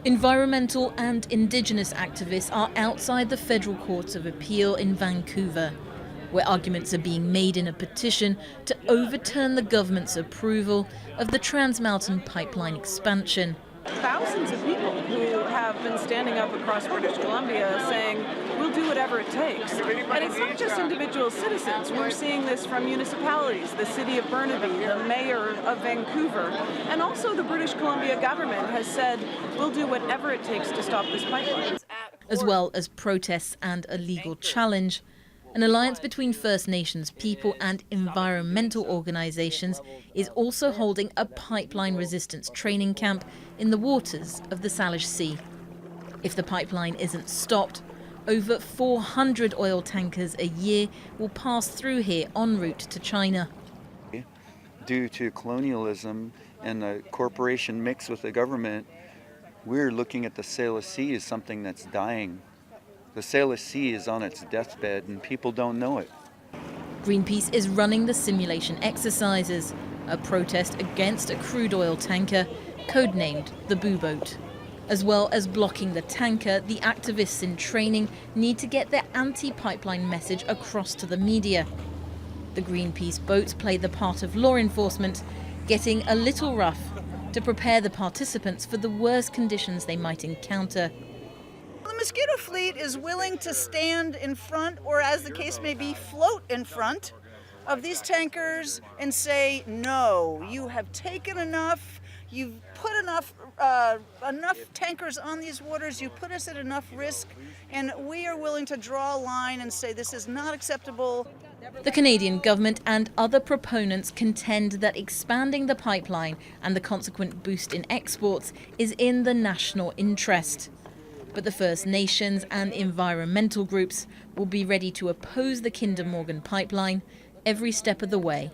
Environmental and Indigenous activists are outside the Federal Courts of Appeal in Vancouver, where arguments are being made in a petition to overturn the government's approval of the Trans Mountain Pipeline expansion. Thousands of people who have been standing up across British Columbia saying, we'll do whatever it takes. And it's not just individual citizens. We're seeing this from municipalities, the city of Burnaby, the mayor of Vancouver, and also the British Columbia government has said, we'll do whatever it takes to stop this pipeline. As well as protests and a legal challenge, an alliance between First Nations people and environmental organisations is also holding a pipeline resistance training camp in the waters of the Salish Sea. If the pipeline isn't stopped, over 400 oil tankers a year will pass through here en route to China. Due to colonialism and the corporation mix with the government, we're looking at the Salish Sea as something that's dying. The Salish Sea is on its deathbed and people don't know it. Greenpeace is running the simulation exercises, a protest against a crude oil tanker codenamed the Boo Boat. As well as blocking the tanker, the activists in training need to get their anti-pipeline message across to the media. The Greenpeace boats play the part of law enforcement, getting a little rough to prepare the participants for the worst conditions they might encounter. The Mosquito Fleet is willing to stand in front, or as the case may be, float in front of these tankers and say, no, you have taken enough, you've put enough tankers on these waters, you put us at enough risk, and we are willing to draw a line and say this is not acceptable. The Canadian government and other proponents contend that expanding the pipeline and the consequent boost in exports is in the national interest. But the First Nations and environmental groups will be ready to oppose the Kinder Morgan pipeline every step of the way.